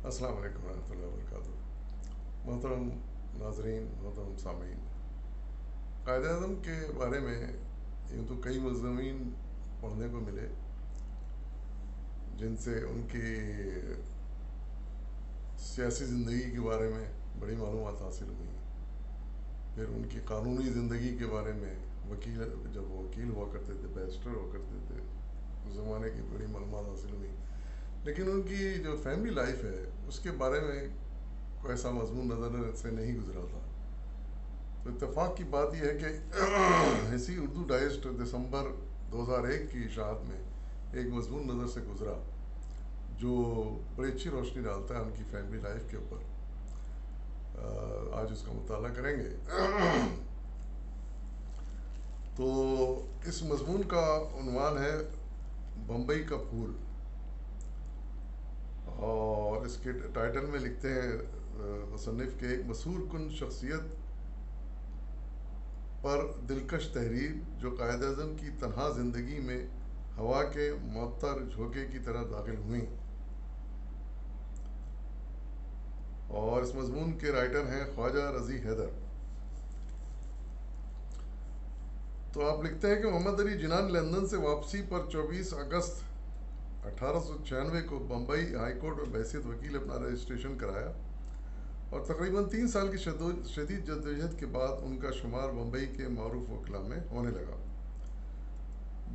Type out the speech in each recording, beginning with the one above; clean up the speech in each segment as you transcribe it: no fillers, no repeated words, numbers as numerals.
السلام علیکم ورحمۃ اللہ وبرکاتہ۔ محترم ناظرین، محترم سامعین، قائد اعظم کے بارے میں یوں تو کئی مضامین پڑھنے کو ملے جن سے ان کی سیاسی زندگی کے بارے میں بڑی معلومات حاصل ہوئی۔ پھر ان کی قانونی زندگی کے بارے میں جب وہ وکیل ہوا کرتے تھے، بیرسٹر ہوا کرتے تھے، اس زمانے کی بڑی معلومات حاصل ہوئی۔ لیکن ان کی جو فیملی لائف ہے اس کے بارے میں کوئی ایسا مضمون نظر سے نہیں گزرا تھا۔ تو اتفاق کی بات یہ ہے کہ اسی اردو ڈائجسٹ دسمبر 2001 کی اشاعت میں ایک مضمون نظر سے گزرا جو بڑی اچھی روشنی ڈالتا ہے ان کی فیملی لائف کے اوپر۔ آج اس کا مطالعہ کریں گے۔ تو اس مضمون کا عنوان ہے بمبئی کا پھول، اور اس کے ٹائٹل میں لکھتے ہیں مصنف کے ایک مسحور کن شخصیت پر دلکش تحریر جو قائد اعظم کی تنہا زندگی میں ہوا کے معطر جھونکے کی طرح داخل ہوئیں۔ اور اس مضمون کے رائٹر ہیں خواجہ رضی حیدر۔ تو آپ لکھتے ہیں کہ محمد علی جناح نے لندن سے واپسی پر 24 اگست 1896 کو بمبئی ہائی کورٹ میں بحیثیت وکیل اپنا رجسٹریشن کرایا، اور تقریباً 3 سال کی شدید جدوجہد کے بعد ان کا شمار بمبئی کے معروف وکلاء میں ہونے لگا۔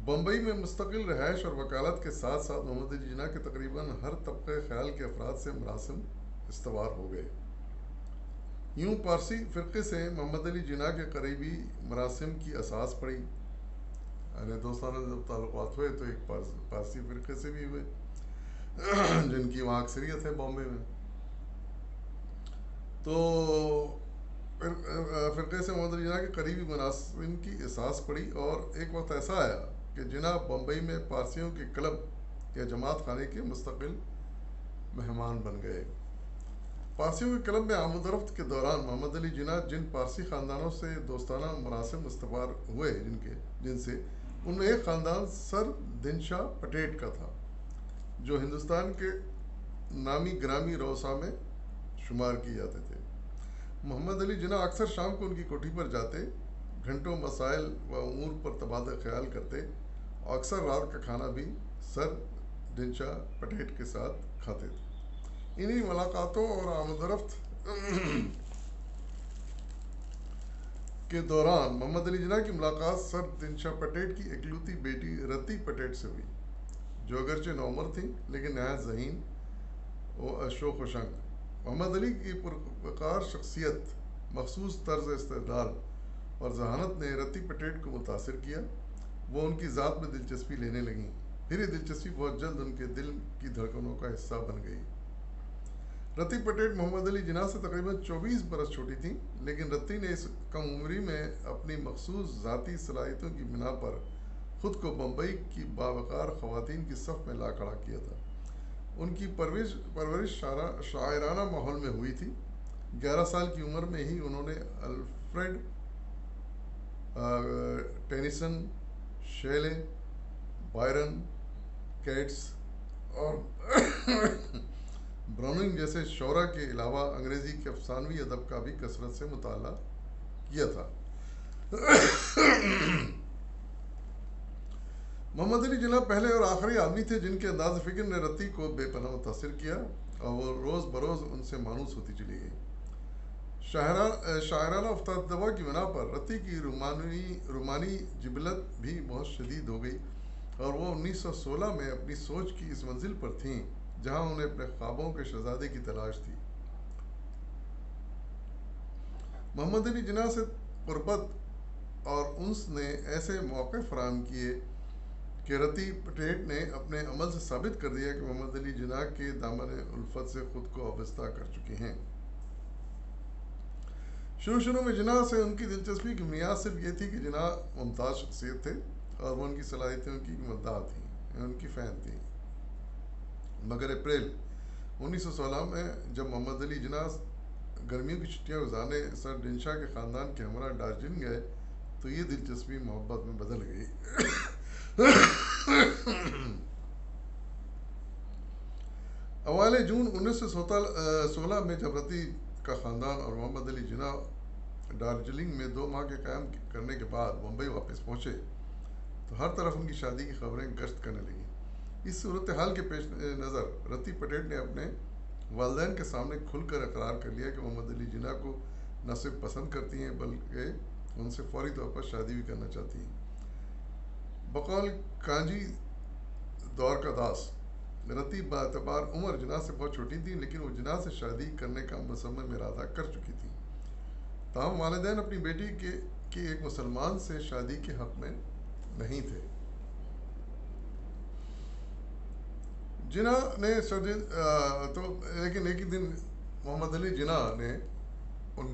بمبئی میں مستقل رہائش اور وکالت کے ساتھ ساتھ محمد علی جناح کے تقریباً ہر طبقہ خیال کے افراد سے مراسم استوار ہو گئے۔ یوں پارسی فرقے سے محمد علی جناح کے قریبی مراسم کی اساس پڑی، یعنی دوستانہ جب تعلقات ہوئے تو ایک پارسی فرقے سے بھی ہوئے جن کی وہاں اکثریت ہے بامبے میں۔ تو فرقے سے محمد علی جناح کے قریبی مراسم کی اساس پڑی، اور ایک وقت ایسا آیا کہ جناح بمبئی میں پارسیوں کے کلب یا جماعت خانے کے مستقل مہمان بن گئے۔ پارسیوں کے کلب میں آمد و رفت کے دوران محمد علی جناح جن پارسی خاندانوں سے دوستانہ مراسم استوار ہوئے جن سے ان میں ایک خاندان سر دنشا پٹیٹ کا تھا، جو ہندوستان کے نامی گرامی روسا میں شمار کیے جاتے تھے۔ محمد علی جناح اکثر شام کو ان کی کوٹھی پر جاتے، گھنٹوں مسائل و امور پر تبادلہ خیال کرتے، اور اکثر رات کا کھانا بھی سر دنشا پٹیٹ کے ساتھ کھاتے تھے۔ انہی ملاقاتوں اور آمد و رفت کے دوران محمد علی جناح کی ملاقات سر دنشا پٹیٹ کی اکلوتی بیٹی رتی پٹیٹ سے ہوئی، جو اگرچہ نوعمر تھیں لیکن نہایت ذہین و شوخ و شنگ۔ محمد علی کی پروقار شخصیت، مخصوص طرز استدلال اور ذہانت نے رتی پٹیٹ کو متاثر کیا۔ وہ ان کی ذات میں دلچسپی لینے لگیں، پھر یہ دلچسپی بہت جلد ان کے دل کی دھڑکنوں کا حصہ بن گئی۔ رتی پٹیٹ محمد علی جناح سے تقریباً 24 برس چھوٹی تھیں، لیکن رتی نے اس کم عمری میں اپنی مخصوص ذاتی صلاحیتوں کی بنا پر خود کو بمبئی کی باوقار خواتین کی صف میں لا کھڑا کیا تھا۔ ان کی پرورش شاعرانہ ماحول میں ہوئی تھی۔ 11 سال کی عمر میں ہی انہوں نے الفریڈ ٹینیسن، شیلے، بائرن، کیٹس اور براؤننگ جیسے شعراء کے علاوہ انگریزی کے افسانوی ادب کا بھی کثرت سے مطالعہ کیا تھا۔ محمد علی جناح پہلے اور آخری آدمی تھے جن کے انداز فکر نے رتی کو بے پناہ متاثر کیا، اور وہ روز بروز ان سے مانوس ہوتی چلی گئی۔ شاعرانہ افتادہ کی بنا پر رتی کی رومانی جبلت بھی بہت شدید ہو گئی، اور وہ 1916 میں اپنی سوچ کی اس منزل پر تھیں جہاں انہیں اپنے خوابوں کے شہزادے کی تلاش تھی۔ محمد علی جناح سے قربت اور انس نے ایسے مواقع فراہم کیے کہ رتی پٹیٹ نے اپنے عمل سے ثابت کر دیا کہ محمد علی جناح کے دامن الفت سے خود کو وابستہ کر چکے ہیں۔ شروع میں جناح سے ان کی دلچسپی کی بنیاد صرف یہ تھی کہ جناح ممتاز شخصیت تھے اور وہ ان کی صلاحیتوں کی مداح تھیں، ان کی فین تھیں۔ مگر اپریل 1916 میں جب محمد علی جناح گرمیوں کی چھٹیاں گزارنے سر ڈنشا کے خاندان کے ہمراہ دارجلنگ گئے تو یہ دلچسپی محبت میں بدل گئی۔ اوائل اوائل جون 1916 میں جب رتی کا خاندان اور محمد علی جناح دارجلنگ میں 2 ماہ کے قیام کرنے کے بعد ممبئی واپس پہنچے تو ہر طرف ان کی شادی کی خبریں گشت کرنے لگیں۔ اس صورتحال کے پیش نظر رتی پٹیٹ نے اپنے والدین کے سامنے کھل کر اقرار کر لیا کہ محمد علی جناح کو نہ صرف پسند کرتی ہیں بلکہ ان سے فوری طور پر شادی بھی کرنا چاہتی ہیں۔ بقول کانجی دور کا داس، رتی باعتبار عمر جناح سے بہت چھوٹی تھی، لیکن وہ جناح سے شادی کرنے کا مصمم ارادہ کر چکی تھی۔ تاہم والدین اپنی بیٹی کے ایک مسلمان سے شادی کے حق میں نہیں تھے۔ جناح نے لیکن ایک ہی دن محمد علی جناح نے ان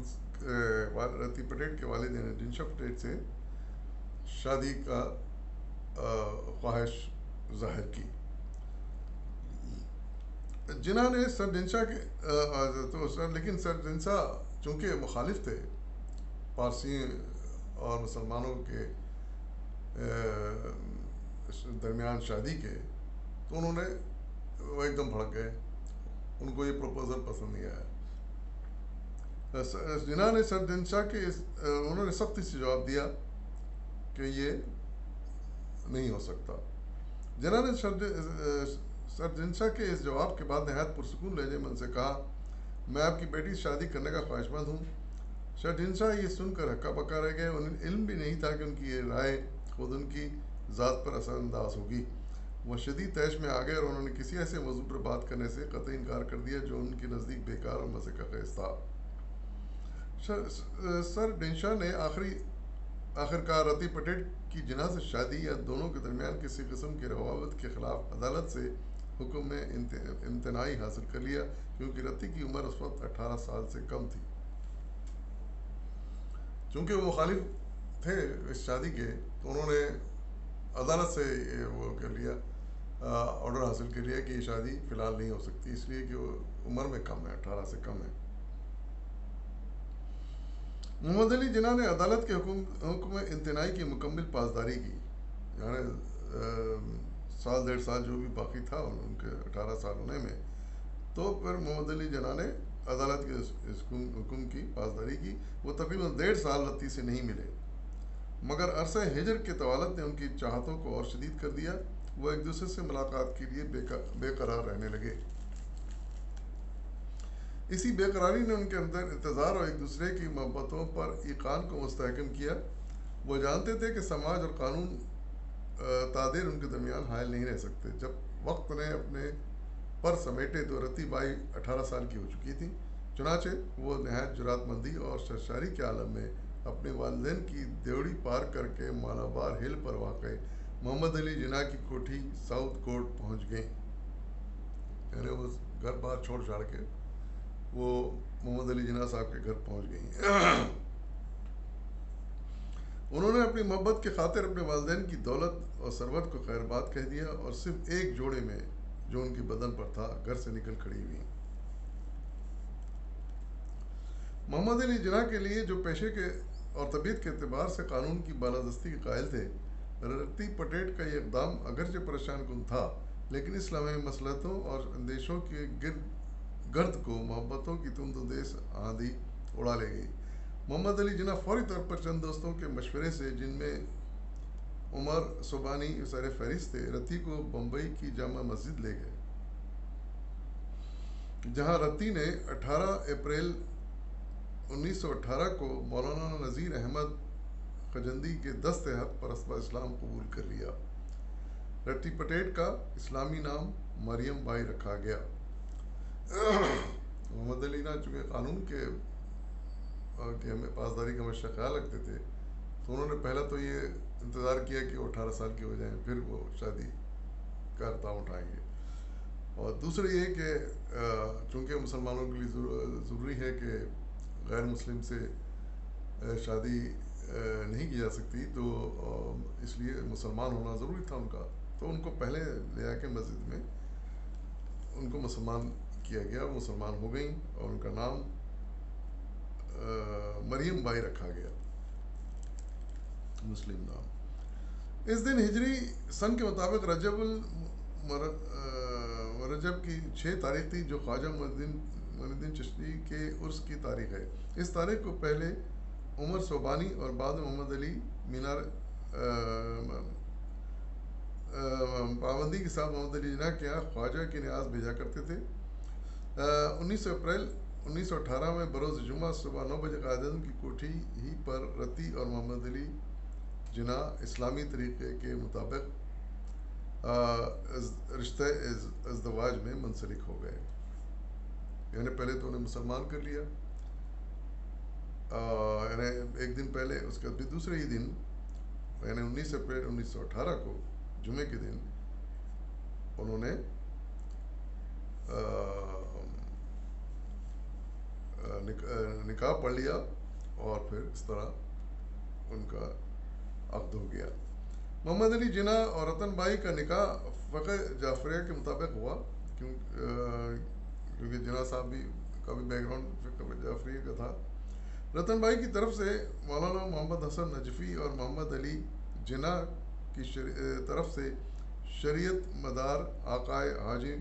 رتی پٹیٹ کے والدین ڈنشا پٹیٹ سے شادی کا خواہش ظاہر کی۔ جناح نے سر ڈنشا لیکن سر ڈنشا چونکہ مخالف تھے پارسی اور مسلمانوں کے درمیان شادی کے، تو انہوں نے وہ ایک دم بھڑک گئے، ان کو یہ پروپوزل پسند نہیں آیا۔ جناح نے سر ڈنشا کے انہوں نے سختی سے جواب دیا کہ یہ نہیں ہو سکتا۔ جناح نے سر ڈنشا کے اس جواب کے بعد نہایت پرسکون لہجے میں ان سے کہا، میں آپ کی بیٹی سے شادی کرنے کا خواہش مند ہوں۔ سر ڈنشا یہ سن کر ہکا بکا رہ گئے، انہیں علم بھی نہیں تھا کہ ان کی یہ رائے خود ان کی ذات پر اثر انداز ہوگی۔ وہ شدید طیش میں آ گئے اور انہوں نے کسی ایسے موضوع پر بات کرنے سے قطعی انکار کر دیا جو ان کے نزدیک بیکار اور مزے کا خیز تھا۔ سر ڈنشا نے آخرکار رتی پٹیٹ کی جناح سے شادی یا دونوں کے درمیان کسی قسم کے روابط کے خلاف عدالت سے حکم میں امتناعی حاصل کر لیا، کیونکہ رتی کی عمر اس وقت 18 سال سے کم تھی۔ چونکہ وہ مخالف تھے اس شادی کے، تو انہوں نے عدالت سے وہ کر لیا، آرڈر حاصل کر لیا کہ یہ شادی فی الحال نہیں ہو سکتی، اس لیے کہ وہ عمر میں کم ہے، 18 سے کم ہے۔ محمد علی جناح نے عدالت کے حکم امتناعی کی مکمل پاسداری کی، یعنی سال 1.5 سال جو بھی باقی تھا ان کے 18 سال ہونے میں، تو پھر محمد علی جناح نے عدالت کے اس حکم کی پاسداری کی۔ وہ تقریباً 1.5 سال رتی سے نہیں ملے، مگر عرصہ ہجر کے طوالت نے ان کی چاہتوں کو اور شدید کر دیا۔ وہ ایک دوسرے سے ملاقات کے لیے بے قرار رہنے لگے۔ اسی بے قراری نے ان کے اندر انتظار اور ایک دوسرے کی محبتوں پر ایقان کو مستحکم کیا۔ وہ جانتے تھے کہ سماج اور قانون تعدیر ان کے درمیان حائل نہیں رہ سکتے۔ جب وقت نے اپنے پر سمیٹے تو رتی بائی 18 سال کی ہو چکی تھی، چنانچہ وہ نہایت جرات مندی اور سرشاری کے عالم میں اپنے والدین کی دیوڑی پار کر کے مالابار ہل پر واقع محمد علی جناح کی کوٹھی ساؤتھ کورٹ پہنچ گئیں۔ یعنی وہ گھر بار چھوڑ چھاڑ کے وہ محمد علی جناح صاحب کے گھر پہنچ گئیں۔ انہوں نے اپنی محبت کی خاطر اپنے والدین کی دولت اور ثروت کو خیر بات کہہ دیا اور صرف ایک جوڑے میں جو ان کے بدن پر تھا گھر سے نکل کھڑی ہوئی۔ محمد علی جناح کے لیے جو پیشے کے اور طبیعت کے اعتبار سے قانون کی بالادستی کے قائل تھے، رتی پٹیٹ کا یہ اقدام اگرچہ پریشان کن تھا، لیکن اس لمحے مصلحتوں اور اندیشوں کے گرد کو محبتوں کی تند و تیز آندھی اڑا لے گئی۔ محمد علی جناح فوری طور پر چند دوستوں کے مشورے سے، جن میں عمر سبانی سر فہرست تھے، رتی کو بمبئی کی جامع مسجد لے گئے، جہاں رتی نے 18 اپریل 1918 کو مولانا نذیر احمد خجندی کے دستِ پرستہ اسلام قبول کر لیا۔ رتی پٹیٹ کا اسلامی نام مریم بائی رکھا گیا۔ محمد علی جناح چونکہ قانون کے ہمیں پاسداری کا ہمیشہ خیال رکھتے تھے، تو انہوں نے پہلا تو یہ انتظار کیا کہ وہ 18 سال کے ہو جائیں، پھر وہ شادی کا اقدام اٹھائیں گے۔ اور دوسرا یہ کہ چونکہ مسلمانوں کے لیے ضروری ہے کہ غیر مسلم سے شادی نہیں کی جا سکتی، تو اس لیے مسلمان ہونا ضروری تھا ان کا، تو ان کو پہلے لے آ کے مسجد میں ان کو مسلمان کیا گیا، وہ مسلمان ہو گئیں اور ان کا نام مریم بائی رکھا گیا، مسلم نام۔ اس دن ہجری سن کے مطابق رجب رجب کی 6 تاریخ تھی، جو خواجہ معین الدین چشتی کے عرس کی تاریخ ہے۔ اس تاریخ کو پہلے عمر صوبانی اور بعد میں محمد علی مینار پابندی کے ساتھ محمد علی جناح کے یہاں خواجہ کی نیاز بھیجا کرتے تھے۔ 19 اپریل 1918 میں بروز جمعہ صبح 9 بجے قائد اعظم کی کوٹھی ہی پر رتی اور محمد علی جناح اسلامی طریقے کے مطابق رشتہ ازدواج میں منسلک ہو گئے، یعنی پہلے تو انہیں مسلمان کر لیا، یعنی ایک دن پہلے، اس کے بعد دوسرے ہی دن یعنی 19 اپریل 1918 کو جمعے کے دن انہوں نے نکاح پڑھ لیا، اور پھر اس طرح ان کا عقد ہو گیا۔ محمد علی جناح اور رتن بائی کا نکاح فقہ جعفریہ کے مطابق ہوا، کیونکہ جناح صاحب کا بھی بیک گراؤنڈ فقہ جعفریہ کا تھا۔ رتن بائی کی طرف سے مولانا محمد حسن نجفی اور محمد علی جناح کی طرف سے شریعت مدار آقائے حاجی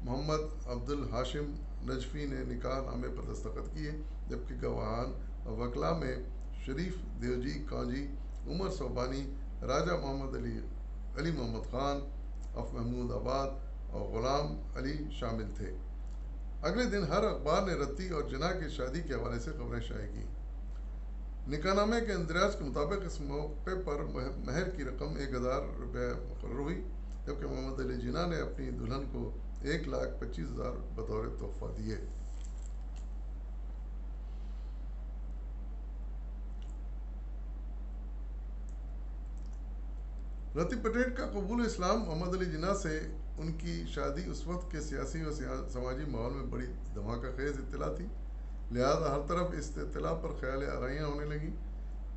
محمد عبد الحاشم نجفی نے نکاح نامے پر دستخط کیے، جبکہ گواہان اور وکلا میں شریف دیوجی کانجی، عمر صوبانی، راجہ محمد علی محمد خان آف محمود آباد اور غلام علی شامل تھے۔ اگلے دن ہر اخبار نے رتی اور جناح کی شادی کے حوالے سے خبریں شائع کی۔ نکاح نامے کے اندراج کے مطابق اس موقع پر مہر کی رقم 1000 روپے مقرر ہوئی، جبکہ محمد علی جناح نے اپنی دلہن کو 1,25,000 بطور تحفہ دیے۔ رتی پٹیٹ کا قبول اسلام محمد علی جناح سے ان کی شادی اس وقت کے سیاسی و سماجی ماحول میں بڑی دھماکہ خیز اطلاع تھی، لہذا ہر طرف اس اطلاع پر خیال آرائیاں ہونے لگیں۔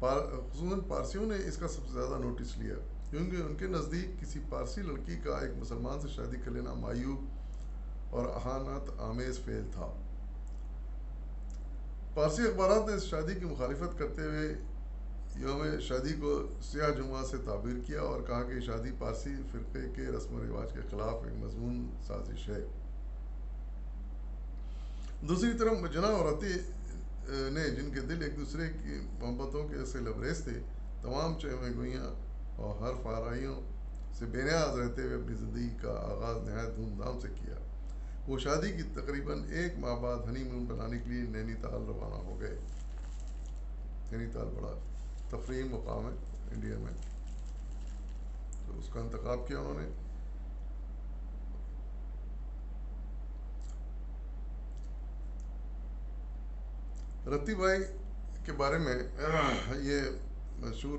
خصوصاً پارسیوں نے اس کا سب سے زیادہ نوٹس لیا، کیونکہ ان کے نزدیک کسی پارسی لڑکی کا ایک مسلمان سے شادی کر لینا معیوب اور اہانت آمیز فعل تھا۔ پارسی اخبارات نے اس شادی کی مخالفت کرتے ہوئے یوم شادی کو سیاہ جمعہ سے تعبیر کیا اور کہا کہ یہ شادی پارسی فرقے کے رسم و رواج کے خلاف ایک مضمون سازش ہے۔ دوسری طرف جناح اور رتی نے، جن کے دل ایک دوسرے کی محبتوں کے سے لبریز تھے، تمام چہمے گوئیاں اور حرف آرائیوں سے بے نیاز رہتے ہوئے اپنی زندگی کا آغاز نہایت دھوم دھام سے کیا۔ وہ شادی کی تقریباً 1 ماہ بعد ہنی مون بنانے کے لیے نینی تال روانہ ہو گئے۔ نینی تال بڑا تفریحی مقام ہے انڈیا میں، تو اس کا انتخاب کیا انہوں نے۔ رتی بائی کے بارے میں یہ مشہور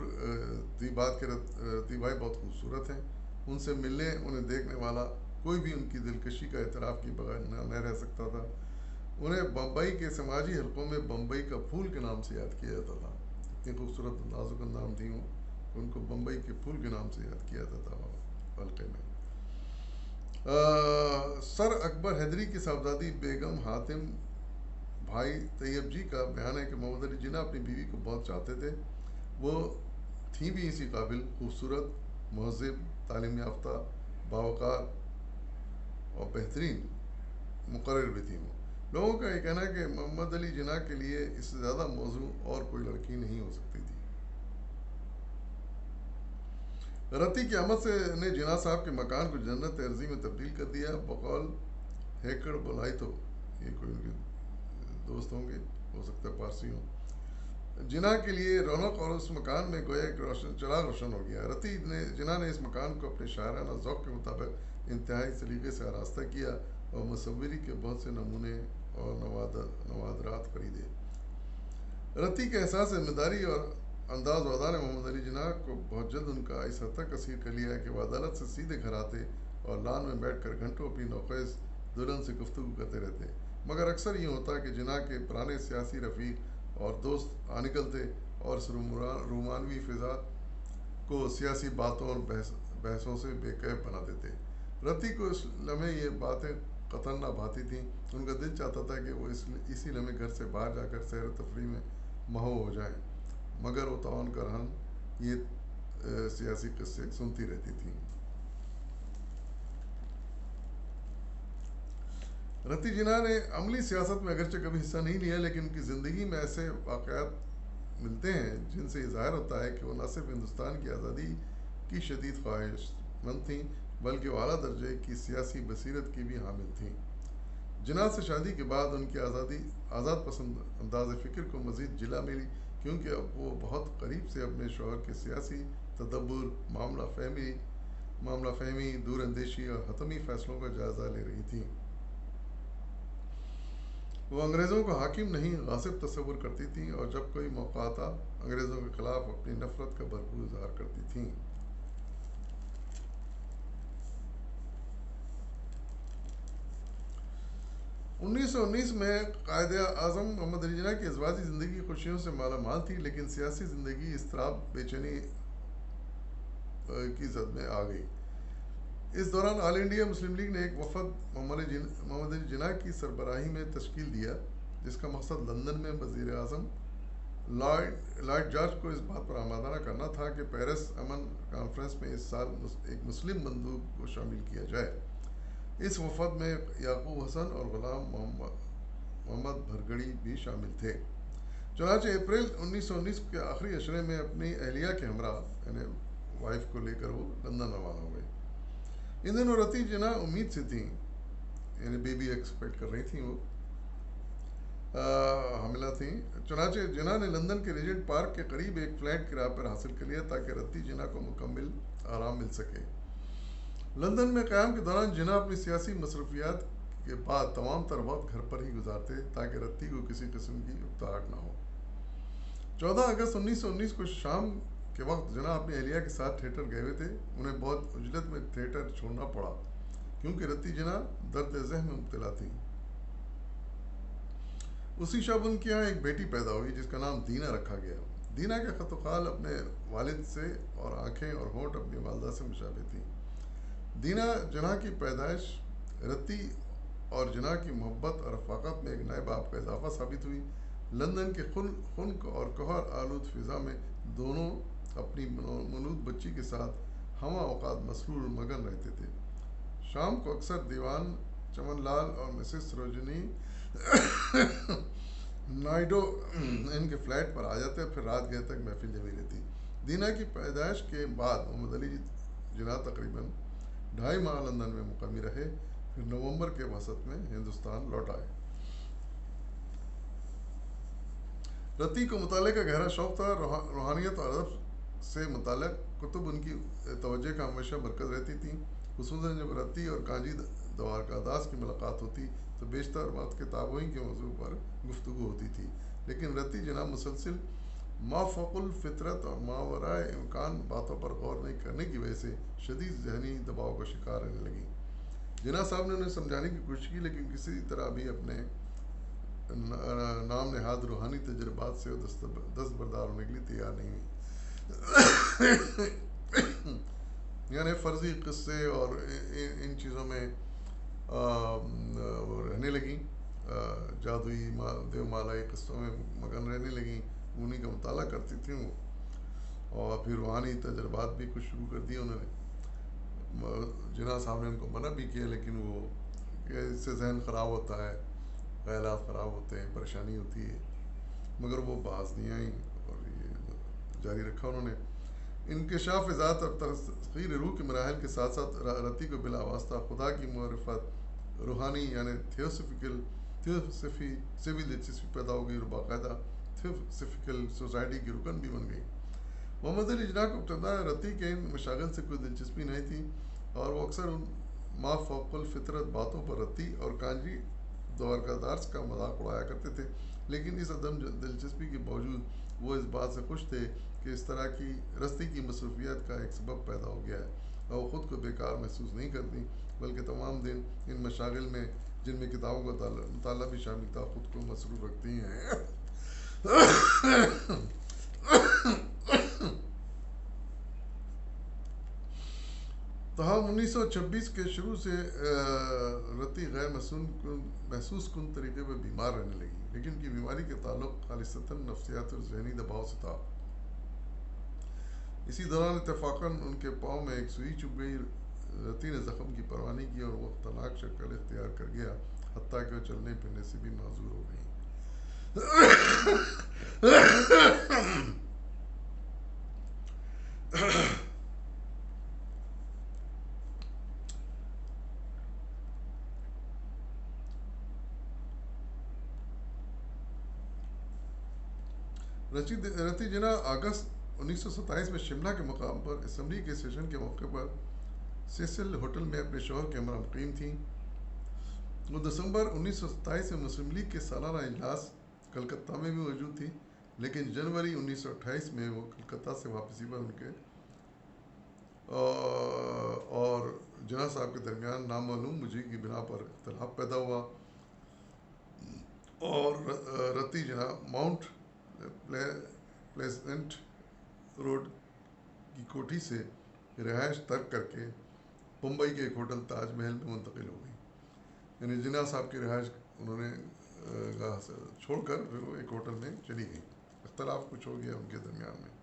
دی بات کہ رتی بائی بہت خوبصورت ہیں، ان سے ملنے، انہیں دیکھنے والا کوئی بھی ان کی دلکشی کا اعتراف کیے بغیر نہ رہ سکتا تھا۔ انہیں بمبئی کے سماجی حلقوں میں بمبئی کا پھول کے نام سے یاد کیا جاتا تھا، اتنی خوبصورت نازک نام تھی وہ، ان کو بمبئی کے پھول کے نام سے یاد کیا جاتا تھا حلقے میں۔ سر اکبر حیدری کی صاحبزادی بیگم حاتم بھائی طیب جی کا بیان ہے کہ محمد علی جناح اپنی بیوی کو بہت چاہتے تھے، وہ تھیں بھی اسی قابل، خوبصورت، مہذب، تعلیم یافتہ، باوقار اور بہترین مقرر بھی تھی۔ وہ لوگوں کا یہ کہنا ہے کہ محمد علی جناح کے لیے اس سے زیادہ موزوں اور کوئی لڑکی نہیں ہو سکتی تھی۔ رتی کی آمد سے نے جناح صاحب کے مکان کو جنت ارضی میں تبدیل کر دیا۔ بقول ہیکڑ بلائی، تو یہ کوئی ان کے دوست ہوں گے، ہو سکتا ہے پارسی ہوں۔ جناح کے لیے رونق اور اس مکان میں گویا ایک چراغ روشن ہو گیا۔ جناح نے اس مکان کو اپنے شاعرانہ ذوق کے مطابق انتہائی سلیقے سے آراستہ کیا اور مصوری کے بہت سے نمونے اور نوادرات خریدے۔ رتی کے احساس ذمہ داری اور انداز ودا نے محمد علی جناح کو بہت جلد ان کا اس حد تک اسیر کر لیا کہ وہ عدالت سے سیدھے گھر آتے اور لان میں بیٹھ کر گھنٹوں اپنی نوخیز دلہن سے گفتگو کرتے رہتے، مگر اکثر یہ ہوتا کہ جناح کے پرانے سیاسی رفیق اور دوست آ نکلتے اور اس رومانوی فضا کو سیاسی باتوں اور بحثوں سے بے کیف بنا دیتے۔ رتی کو اس لمحے یہ باتیں قطعاً نہ بھاتی تھیں، ان کا دل چاہتا تھا کہ وہ اسی لمحے گھر سے باہر جا کر سیر و تفریح میں مہو ہو جائیں، مگر وہ توان کا رہن یہ سیاسی قصے سنتی رہتی تھیں۔ رتی جناح نے عملی سیاست میں اگرچہ کبھی حصہ نہیں لیا، لیکن ان کی زندگی میں ایسے واقعات ملتے ہیں جن سے یہ ظاہر ہوتا ہے کہ وہ نہ صرف ہندوستان کی آزادی کی شدید خواہش مند تھیں، بلکہ وہ اعلیٰ درجے کی سیاسی بصیرت کی بھی حامل تھیں۔ جناح سے شادی کے بعد ان کی آزاد پسند انداز فکر کو مزید جلا ملی، کیونکہ اب وہ بہت قریب سے اپنے شوہر کے سیاسی تدبر، معاملہ فہمی، دور اندیشی اور حتمی فیصلوں کا جائزہ لے رہی تھیں۔ وہ انگریزوں کو حاکم نہیں، غاصب تصور کرتی تھیں، اور جب کوئی موقع آتا انگریزوں کے خلاف اپنی نفرت کا بھرپور اظہار کرتی تھیں۔ 1919 میں قائد اعظم محمد علی جناح کی ازواجی زندگی خوشیوں سے مالا مال تھی، لیکن سیاسی زندگی اضطراب، بے چینی کی زد میں آ گئی۔ اس دوران آل انڈیا مسلم لیگ نے ایک وفد محمد علی جناح کی سربراہی میں تشکیل دیا، جس کا مقصد لندن میں وزیر اعظم لارڈ جارج کو اس بات پر آمادہ کرنا تھا کہ پیرس امن کانفرنس میں اس سال ایک مسلم مندوب کو شامل کیا جائے۔ اس وفد میں یعقوب حسن اور غلام محمد بھرگڑی بھی شامل تھے۔ چنانچہ اپریل 1919 کے آخری عشرے میں اپنی اہلیہ کے ہمراہ، یعنی وائف کو لے کر وہ لندن روانہ ہوئے۔ ان دنوں رتی جناح امید سے تھیں، یعنی بیبی ایکسپیکٹ کر رہی تھیں، وہ حاملہ تھیں۔ چنانچہ جناح نے لندن کے ریجنٹ پارک کے قریب ایک فلیٹ کرایہ پر حاصل کر لیا تاکہ رتی جناح کو مکمل آرام مل سکے۔ لندن میں قیام کے دوران جناح اپنی سیاسی مصروفیات کے بعد تمام تر وقت گھر پر ہی گزارتے تاکہ رتی کو کسی قسم کی اکتاہٹ نہ ہو۔ 14 اگست 1919 کو شام کے وقت جناح اپنی اہلیہ کے ساتھ تھیٹر گئے ہوئے تھے۔ انہیں بہت عجلت میں تھیٹر چھوڑنا پڑا کیونکہ رتی جناح درد ذہن میں مبتلا تھیں۔ اسی شب ان کے یہاں ایک بیٹی پیدا ہوئی جس کا نام دینا رکھا گیا۔ دینا کے خط و خال اپنے والد سے اور آنکھیں اور ہونٹ اپنی والدہ سے مشابہ تھیں۔ دینا جناح کی پیدائش رتی اور جناح کی محبت اور رفاقت میں ایک نئے باب کا اضافہ ثابت ہوئی۔ لندن کے خنک اور قہر آلود فضا میں دونوں اپنی مولود بچی کے ساتھ ہمہ اوقات مسرور مگن رہتے تھے۔ شام کو اکثر دیوان چمن لال اور مسز سروجنی نائڈو ان کے فلیٹ پر آ جاتے، پھر رات گئے تک محفل جمی رہتی۔ دینا کی پیدائش کے بعد محمد علی جناح تقریباً 2.5 ماہ لندن میں مقیم رہے، پھر نومبر کے وسط میں ہندوستان لوٹ آئے۔ رتی کو مطالعے کا گہرا شوق تھا۔ روحانیت اور ادب سے متعلق کتب ان کی توجہ کا ہمیشہ مرکز رہتی تھیں، خصوصاً جب رتی اور کانجی دوارکا داس کی ملاقات ہوتی تو بیشتر وقت کتابوں ہی کے موضوع پر گفتگو ہوتی تھی، لیکن رتی جناح مسلسل مافوق الفطرت اور ماورائے امکان باتوں پر غور نہیں کرنے کی وجہ سے شدید ذہنی دباؤ کا شکار رہنے لگیں۔ جناح صاحب نے انہیں سمجھانے کی کوشش کی، لیکن کسی طرح بھی اپنے نام نہاد روحانی تجربات سے دستبردار ہونے کے لیے تیار نہیں ہوئی۔ یعنی فرضی قصے اور ان چیزوں میں رہنے لگیں، جادوئی دیو مالائی قصوں میں مگن رہنے لگیں، انہیں کا مطالعہ کرتی تھیں وہ، اور پھر روحانی تجربات بھی کچھ شروع کر دیے انہوں نے۔ جناح صاحب نے ان کو منع بھی کیا، لیکن وہ کہ اس سے ذہن خراب ہوتا ہے، خیالات خراب ہوتے ہیں، پریشانی ہوتی ہے، مگر وہ باز نہیں آئیں اور یہ جاری رکھا انہوں نے۔ انکشاف ذات اور تسخیر روح کے مراحل کے ساتھ ساتھ رتی کو بلا واسطہ خدا کی معرفت، روحانی یعنی تھیوسفی سے بھی دلچسپی پیدا ہو گئی اور باقاعدہ تھیوسفیکل سوسائٹی کی رکن بھی بن گئی۔ محمد علی جناح کو ابتدا رتی کے ان مشاغل سے کوئی دلچسپی نہیں تھی اور وہ اکثر ان ما فوق الفطرت باتوں پر رتی اور کانجی دوارکا داس کا مذاق اڑایا کرتے تھے، لیکن اس عدم دلچسپی کے باوجود وہ اس بات سے خوش تھے کہ اس طرح کی رستی کی مصروفیت کا ایک سبب پیدا ہو گیا ہے، اور وہ خود کو بیکار محسوس نہیں کرتی، بلکہ تمام دن ان مشاغل میں، جن میں کتابوں کا مطالعہ بھی شامل تھا، خود کو مصروف رکھتی ہیں۔ تاہم 1926 کے شروع سے رتی غیر محسوس کن طریقے پر بیمار رہنے لگی، لیکن ان کی بیماری کا تعلق خالصتاً نفسیاتی اور ذہنی دباؤ سے تھا۔ اسی دوران اتفاقاً ان کے پاؤں میں ایک سوئی چبھ گئی۔ رتی نے زخم کی پرواہ نہیں کی اور وہ خطرناک شکل اختیار کر گیا۔ حتیٰ کہ وہ چلنے پھرنے سے بھی معذور ہو گئیں۔ رتی جنا اگست 1927 میں شملہ کے مقام پر اسمبلی کے سیشن کے موقع پر سیسل ہوٹل میں اپنے شوہر کے ہمراہ مقیم تھیں۔ وہ دسمبر 1927 میں مسلم لیگ کے سالانہ اجلاس کلکتہ میں بھی موجود تھی، لیکن جنوری 1928 میں وہ کلکتہ سے واپسی پر ان کے اور جناح صاحب کے درمیان نامعلوم وجہ کی بنا پر اختلاف پیدا ہوا، اور رتی جناح ماؤنٹ پلیزنٹ روڈ کی کوٹھی سے رہائش ترک کر کے ممبئی کے ایک ہوٹل تاج محل میں منتقل ہو گئی۔ یعنی جناح صاحب کی رہائش انہوں نے چھوڑ کر پھر وہ ایک ہوٹل میں چلی گئی، اختلاف کچھ ہو گیا ان کے درمیان میں۔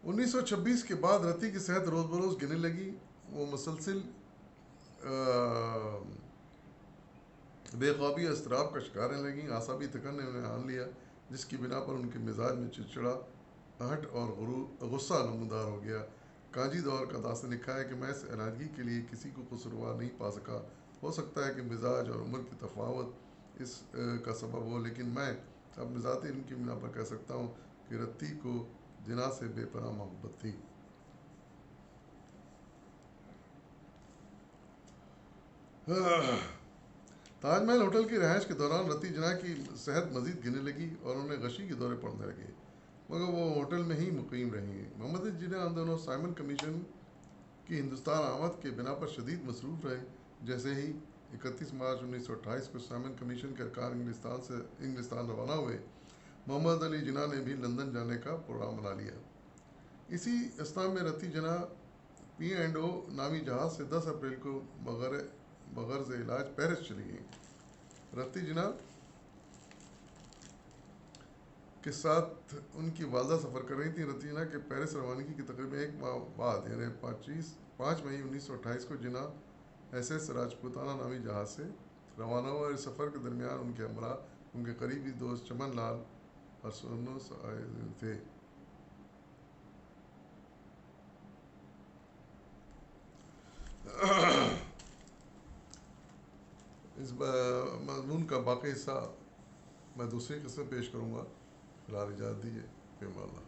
انیس سو چھبیس کے بعد رتی کی صحت روز بروز گرنے لگی۔ وہ مسلسل بے خوابی اور اضطراب کا شکار رہنے لگیں۔ اعصابی تکن نے انہیں آن لیا، جس کی بنا پر ان کے مزاج میں چڑچڑاہٹ اور غصہ نمودار ہو گیا۔ کانجی دور کا داستان لکھا ہے کہ میں اس علیحدگی کے لیے کسی کو قصوروار نہیں پا سکا۔ ہو سکتا ہے کہ مزاج اور عمر کی تفاوت اس کا سبب ہو، لیکن میں اپنے ذاتی علم کی بنا پر کہہ سکتا ہوں کہ رتی کو جناح سے بے پناہ محبت تھی۔ تاج محل ہوٹل کی رہائش کے دوران رتی جناح کی صحت مزید گرنے لگی اور انہیں غشی کے دورے پڑنے لگے، مگر وہ ہوٹل میں ہی مقیم رہیں۔ محمد علی جناح ان دونوں سائمن کمیشن کی ہندوستان آمد کے بنا پر شدید مصروف رہے۔ جیسے ہی 31 مارچ 1928 کو سائمن کمیشن کے ارکان انگلستان روانہ ہوئے، محمد علی جناح نے بھی لندن جانے کا پروگرام بنا لیا۔ اسی اثناء میں رتی جناح P&O نامی جہاز سے 10 اپریل کو بغرض علاج پیرس چلی گئیں۔ رتی جناح کے ساتھ ان کی والدہ سفر کر رہی تھیں۔ رتی جناح کے پیرس روانگی کی تقریباً ایک ماہ بعد یعنی 5 مئی 1928 کو جناح SS راجپوتانہ نامی جہاز سے روانہ ہوا۔ اس سفر کے درمیان ان کے ہمراہ ان کے قریبی دوست چمن لال ارسونو تھے۔ اس مضمون کا باقی حصہ میں دوسری قسم پیش کروں گا۔ فی الحال اجازت دیجیے، فی امان اللہ۔